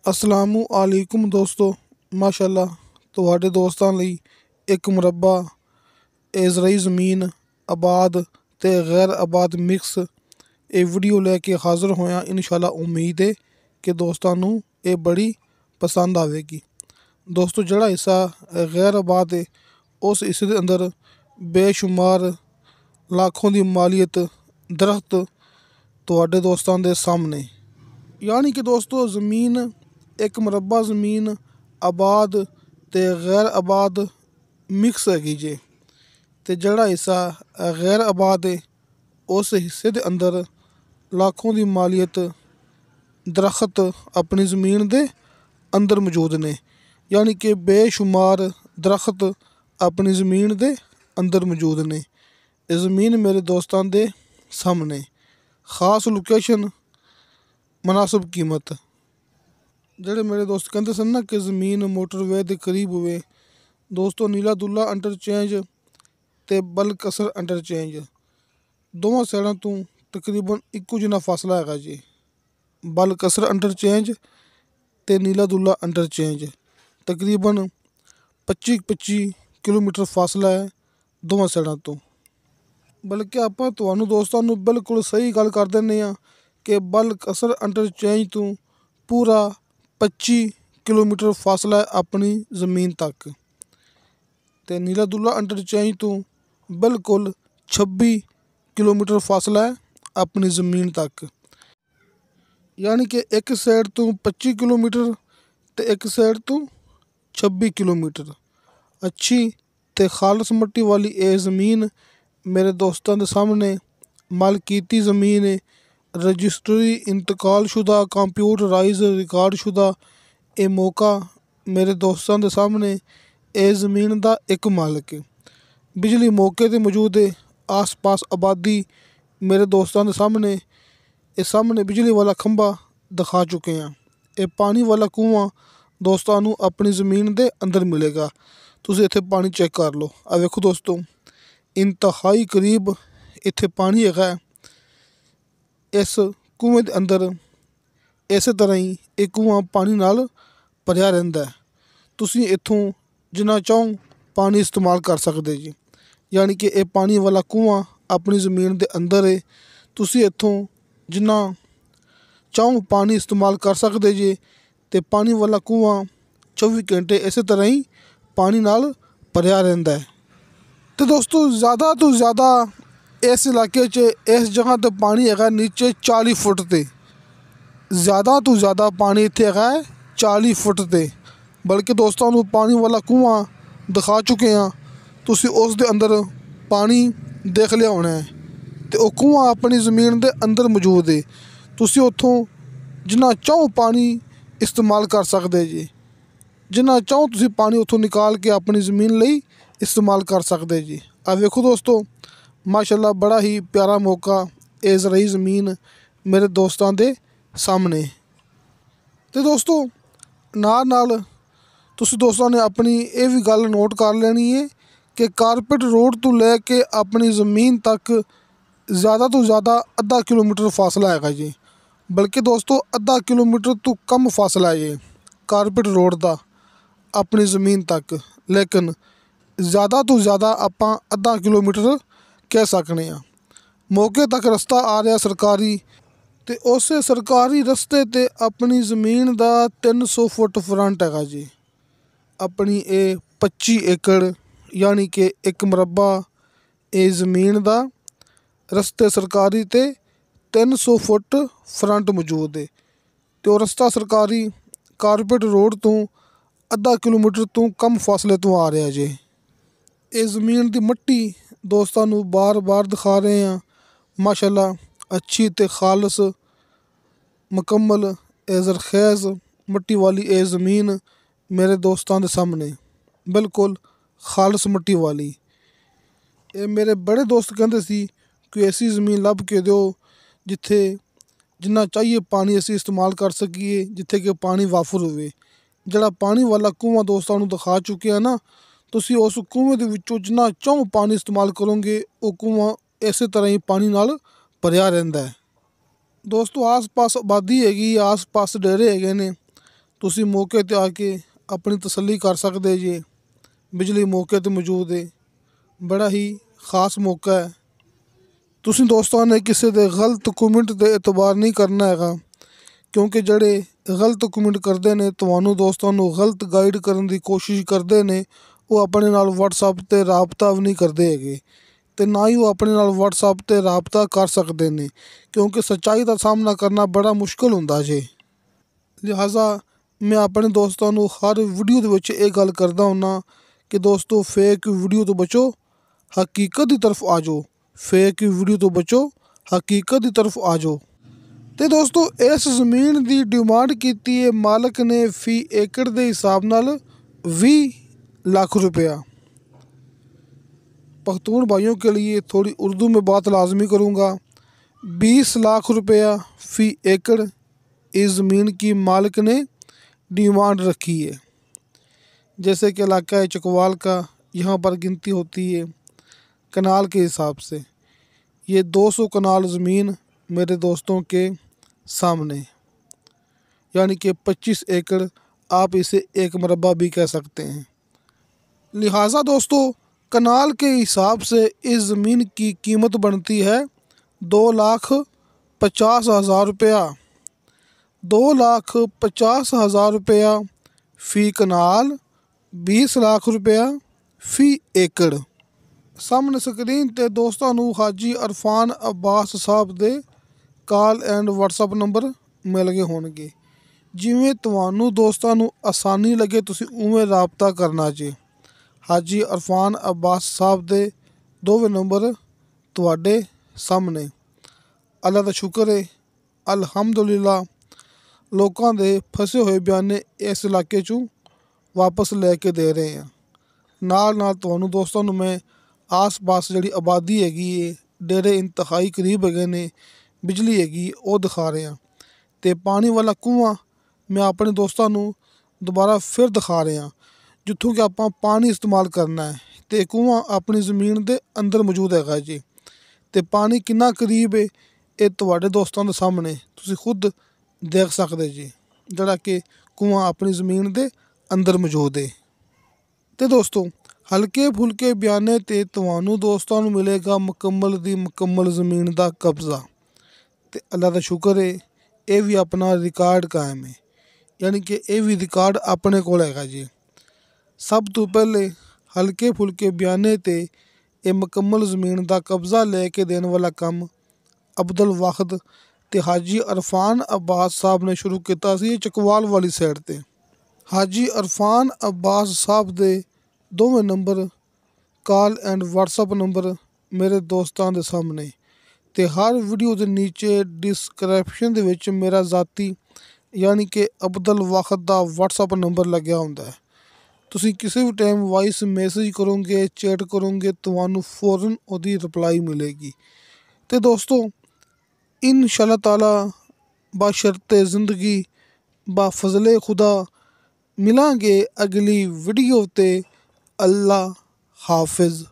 ਅਸਲਾਮੁ ਅਲੈकुम ਦੋਸਤੋ, ਮਾਸ਼ਾਅੱਲਾ ਤੁਹਾਡੇ ਦੋਸਤਾਂ ਲਈ ਇੱਕ ਮੁਰੱਬਾ ਇਜ਼ਰਾਈ ਜ਼ਮੀਨ ਆਬਾਦ ਤੇ ਗੈਰ ਆਬਾਦ ਮਿਕਸ ਇਹ ਵੀਡੀਓ ਲੈ ਕੇ ਹਾਜ਼ਰ ਹੋਇਆ। ਇਨਸ਼ਾਅੱਲਾ ਉਮੀਦ ਹੈ ਕਿ ਦੋਸਤਾਂ ਨੂੰ ਇਹ ਬੜੀ ਪਸੰਦ ਆਵੇਗੀ। ਦੋਸਤੋ, ਜਿਹੜਾ ਹਿੱਸਾ ਗੈਰ ਆਬਾਦ ਹੈ ਉਸ ਹਿੱਸੇ ਦੇ ਅੰਦਰ ਬੇਸ਼ੁਮਾਰ ਲੱਖਾਂ ਦੀ ਮਾਲੀਅਤ ਦਰਖਤ ਤੁਹਾਡੇ ਦੋਸਤਾਂ ਦੇ ਸਾਹਮਣੇ, यानी कि दोस्तों ज़मीन एक मुरब्बा ज़मीन आबाद ते गैर आबाद मिक्स हैगी जे। ते जड़ा हिस्सा गैर आबाद है उस हिस्से दे अंदर लाखों दी मालियत दरख्त अपनी ज़मीन दे अंदर मौजूद ने, यानी कि बेशुमार दरख्त अपनी ज़मीन दे अंदर मौजूद ने। ये ज़मीन मेरे दोस्तां दे सामने खास लोकेशन मुनासिब कीमत। ਜਿਹੜੇ ਮੇਰੇ ਦੋਸਤ ਕਹਿੰਦੇ ਸਨ ਨਾ ਕਿ ਜ਼ਮੀਨ ਮੋਟਰਵੇ ਦੇ ਕਰੀਬ ਹੋਵੇ, ਦੋਸਤੋ ਨੀਲਾ ਦੁੱਲਾ ਇੰਟਰਚੇਂਜ ਤੇ ਬਲਕਸਰ ਇੰਟਰਚੇਂਜ ਦੋਵਾਂ ਸਾਈਡਾਂ ਤੋਂ ਤਕਰੀਬਨ ਇੱਕੋ ਜਿਹਾ ਫਾਸਲਾ ਹੈਗਾ ਜੀ। ਬਲਕਸਰ ਇੰਟਰਚੇਂਜ ਤੇ ਨੀਲਾ ਦੁੱਲਾ ਇੰਟਰਚੇਂਜ ਤਕਰੀਬਨ 25 ਕਿਲੋਮੀਟਰ ਫਾਸਲਾ ਹੈ ਦੋਵਾਂ ਸਾਈਡਾਂ ਤੋਂ। ਬਲਕਿ ਆਪਾਂ ਤੁਹਾਨੂੰ ਦੋਸਤਾਂ ਨੂੰ ਬਿਲਕੁਲ ਸਹੀ ਗੱਲ ਕਰ ਦਿੰਦੇ ਹਾਂ ਕਿ ਬਲਕਸਰ ਇੰਟਰਚੇਂਜ ਤੋਂ ਪੂਰਾ 25 ਕਿਲੋਮੀਟਰ ਫਾਸਲਾ ਹੈ ਆਪਣੀ ਜ਼ਮੀਨ ਤੱਕ, ਤੇ ਨੀਲਾ ਦੁੱਲਾ ਇੰਟਰਚੇਂਜ ਤੋਂ ਬਿਲਕੁਲ 26 ਕਿਲੋਮੀਟਰ ਫਾਸਲਾ ਹੈ ਆਪਣੀ ਜ਼ਮੀਨ ਤੱਕ। ਯਾਨੀ ਕਿ ਇੱਕ ਸਾਈਡ ਤੋਂ 25 ਕਿਲੋਮੀਟਰ ਤੇ ਇੱਕ ਸਾਈਡ ਤੋਂ 26 ਕਿਲੋਮੀਟਰ। ਅੱਛੀ ਤੇ ਖਾਲਸ ਮਿੱਟੀ ਵਾਲੀ ਇਹ ਜ਼ਮੀਨ ਮੇਰੇ ਦੋਸਤਾਂ ਦੇ ਸਾਹਮਣੇ ਮਾਲਕੀਤੀ ਜ਼ਮੀਨ ਹੈ, रजिस्ट्री इंतकाल शुदा कंप्यूटराइज रिकॉर्ड शुदा। ये मौका मेरे दोस्तों के सामने ये ज़मीन का एक मालिक है। बिजली मौके पर मौजूद है, आस पास आबादी मेरे दोस्तों के सामने बिजली वाला खंभा दिखा चुके हैं। ये पानी वाला कुआं दोस्तों को अपनी ज़मीन के अंदर मिलेगा। तुसीं इत्थे पानी चेक कर लो। आ वेखो दोस्तों, इंतहाई करीब इत्थे पानी हैगा। इस कुएं के अंदर इस तरह ही एक कुआं पानी नाल भरिया रहिंदा है। तुसीं इत्थों जिन्ना चाहो पानी इस्तेमाल कर सकदे जी, यानी कि ये पानी वाला कुआं अपनी ज़मीन के अंदर है। तुसीं इत्थों जिन्ना चाहो पानी इस्तेमाल कर सकदे जी। ते पानी वाला कुआं 24 घंटे इस तरह ही पानी नाल भरिया रहिंदा है। तो दोस्तों ज़्यादा तो ज़्यादा इस इलाके इस जगह तो पानी है नीचे 40 फुट ते, ज़्यादा तो ज़्यादा पानी इत्थे है 40 फुट ते। बल्कि दोस्तों को पानी वाला कुआं दिखा चुके हैं, तुसीं उस दे अंदर पानी देख लिया होना है। तो वह कुआं अपनी ज़मीन के अंदर मौजूद है। तुसीं उत्थों जिन्ना चाहो पानी इस्तेमाल कर सकते जी, जिन्ना चाहो तुसीं पानी उत्थों निकाल के अपनी ज़मीन लई इस्तेमाल कर सकते जी। आ वेखो दोस्तों, माशाअल्लाह बड़ा ही प्यारा मौका इज़राई ज़मीन मेरे दोस्तों के सामने। तो दोस्तों नाल तुसीं दोस्तों ने अपनी ये भी गल नोट कर लेनी है कि कारपेट रोड तो लैके अपनी ज़मीन तक ज़्यादा तो ज़्यादा आधा किलोमीटर फासला है जी। बल्कि दोस्तों आधा किलोमीटर तो कम फासला है ये कारपेट रोड का अपनी ज़मीन तक, लेकिन ज़्यादा तो ज़्यादा आपां आधा किलोमीटर कह सकने हाँ। मौके तक रस्ता आ रहा सरकारी, तो उस सरकारी रस्ते ते अपनी ज़मीन का 300 फुट फ्रंट हैगा जी। अपनी ये 25 एकड़ यानी कि एक मुरब्बा ये ज़मीन का रस्ते सरकारी ते 300 फुट फ्रंट मौजूद है। तो रस्ता सरकारी कारपेट रोड तो आधा किलोमीटर तो कम फासले तो आ रहा जी। ये ज़मीन की मिट्टी दोस्तों को बार बार दिखा रहे हैं। माशाअल्लाह अच्छी ते खालस मुकम्मल जरखेज़ मिट्टी वाली ये ज़मीन मेरे दोस्तों के सामने बिल्कुल खालस मिट्टी वाली। ये मेरे बड़े दोस्त कहते सी कि ऐसी ज़मीन लभ के दो जिथे जिन्ना चाहिए पानी असी इस्तेमाल कर सकीए, जिथे कि पानी वाफर होवे। जड़ा पानी वाला कुआं दोस्तों को दिखा चुके हैं ना, तुसीं उस कुएं दे विचों जिन्ना चाहो पानी इस्तेमाल करोगे वो कुआं इस तरह ही पानी नाल भरिया रहिंदा है। दोस्तों आस पास आबादी हैगी, आस पास डेरे हैगे ने, ਤੁਸੀਂ ਮੌਕੇ 'ਤੇ ਆ ਕੇ ਆਪਣੀ ਤਸੱਲੀ ਕਰ ਸਕਦੇ ਜੇ। ਬਿਜਲੀ ਮੌਕੇ 'ਤੇ ਮੌਜੂਦ ਹੈ। ਬੜਾ ਹੀ ਖ਼ਾਸ ਮੌਕਾ ਹੈ। ਤੁਸੀਂ ਦੋਸਤਾਂ ਨੇ ਕਿਸੇ ਦੇ ਗਲਤ ਕਮੈਂਟ 'ਤੇ ਇਤਬਾਰ ਨਹੀਂ ਕਰਨਾ ਹੈਗਾ, ਕਿਉਂਕਿ ਜਿਹੜੇ ਗਲਤ ਕਮੈਂਟ ਕਰਦੇ ਨੇ ਤੁਹਾਨੂੰ ਦੋਸਤਾਂ ਨੂੰ ਗਲਤ ਗਾਈਡ ਕਰਨ ਦੀ ਕੋਸ਼ਿਸ਼ ਕਰਦੇ ਨੇ। ਉਹ ਆਪਣੇ ਨਾਲ ਵਟਸਐਪ 'ਤੇ ਰਾਬਤਾ ਵੀ ਨਹੀਂ ਕਰਦੇ ਹੈਗੇ, ਅਤੇ ਨਾ ਹੀ ਉਹ ਆਪਣੇ ਨਾਲ ਵਟਸਐਪ 'ਤੇ ਰਾਬਤਾ ਕਰ ਸਕਦੇ ਨੇ, ਕਿਉਂਕਿ ਸੱਚਾਈ ਦਾ ਸਾਹਮਣਾ ਕਰਨਾ ਬੜਾ ਮੁਸ਼ਕਿਲ ਹੁੰਦਾ ਜੇ। ਲਿਹਾਜ਼ਾ ਮੈਂ ਆਪਣੇ ਦੋਸਤਾਂ ਨੂੰ ਹਰ ਵੀਡੀਓ ਦੇ ਵਿੱਚ ਇਹ ਗੱਲ ਕਰਦਾ ਹੁੰਦਾ ਕਿ ਦੋਸਤੋ, ਫੇਕ ਵੀਡੀਓ ਤੋਂ ਬਚੋ, ਹਕੀਕਤ ਦੀ ਤਰਫ ਆ ਜਾਓ। ਫੇਕ ਵੀਡੀਓ ਤੋਂ ਬਚੋ, ਹਕੀਕਤ ਦੀ ਤਰਫ ਆ ਜਾਓ। ਅਤੇ ਦੋਸਤੋ, ਇਸ ਜ਼ਮੀਨ ਦੀ ਡਿਮਾਂਡ ਕੀਤੀ ਹੈ ਮਾਲਕ ਨੇ ਫੀ ਏਕੜ ਦੇ ਹਿਸਾਬ ਨਾਲ 20 लाख रुपया। पख्तून भाइयों के लिए थोड़ी उर्दू में बात लाजमी करूँगा। 20 लाख रुपया फ़ी एकड़ इस ज़मीन की मालिक ने डिमांड रखी है। जैसे कि इलाका है चकवाल का, यहाँ पर गिनती होती है कनाल के हिसाब से। ये 200 कनाल ज़मीन मेरे दोस्तों के सामने, यानी कि 25 एकड़, आप इसे एक मरबा भी कह सकते हैं। लिहाजा दोस्तों, कनाल के हिसाब से इस ज़मीन की कीमत बनती है 2,50,000 रुपया। 2,50,000 रुपया फ़ी कनाल, 20 लाख रुपया फ़ी एकड़। सामने स्क्रीन ते दोस्तों नू हाजी अरफान अब्बास साहब दे कॉल एंड व्हाट्सअप नंबर मिल गए होणगे। जिवें तुहानू दोस्तों नू आसानी लगे तुसीं उवें राबता करना जे। हाजी अरफान अब्बास साहब दे दोवें नंबर तुहाडे सामने। अल्लाह दा शुक्र है, अलहमदुलिल्लाह, लोगों के फसे हुए बयाने इस इलाके चों वापस लैके दे रहे हैं। नाल नाल तुहानू दोस्तों नू मैं आस पास जिहड़ी आबादी हैगी है, डेरे इंतहाई करीब हैगे ने, बिजली हैगी वो दिखा रहे हैं। तो पानी वाला कुआं मैं अपने दोस्तों नू दोबारा फिर दिखा रहे हैं, जित्थों कि आपां पानी इस्तेमाल करना है। तो कुआं अपनी ज़मीन के अंदर मौजूद हैगा जी। तो पानी कितना करीब है ये तुहाडे दोस्तों के सामने तुसीं खुद देख सकते जी, जिहड़ा कि कुआं अपनी ज़मीन के अंदर मौजूद है। तो दोस्तों, हल्के फुल्के बयाने ते तुहानू दोस्तों नू मिलेगा मुकम्मल दी मुकम्मल ज़मीन का कब्जा। तो अल्लाह का शुक्र है, ये भी अपना रिकॉर्ड कायम है, यानी कि ये भी रिकॉर्ड अपने कोल हैगा जी। सब तो पहले हल्के फुल्के बयाने ते ये मुकम्मल ज़मीन का कब्जा लेके देने वाला काम अब्दुल वाहिद ते हाजी अरफान अब्बास साहब ने शुरू किया सी चकवाल वाली साइड ते। हाजी अरफान अब्बास साहब दे दोवें number call and WhatsApp number मेरे दोस्तों के सामने। तो हर वीडियो के नीचे डिस्क्रिप्शन दे विच मेरा ज़ाती यानी कि अब्दुल वाहिद का व्हाट्सअप नंबर लग्या हुंदा है। तुसीं किसी भी टाइम वॉइस मैसेज करोगे, चैट करोगे, तुहानू फौरन उहदी रिप्लाई मिलेगी। तो दोस्तों, इंशाअल्लाह ताला बशर्ते ज़िंदगी बाफज़ले खुदा मिलांगे अगली वीडियो ते। अल्लाह हाफिज़।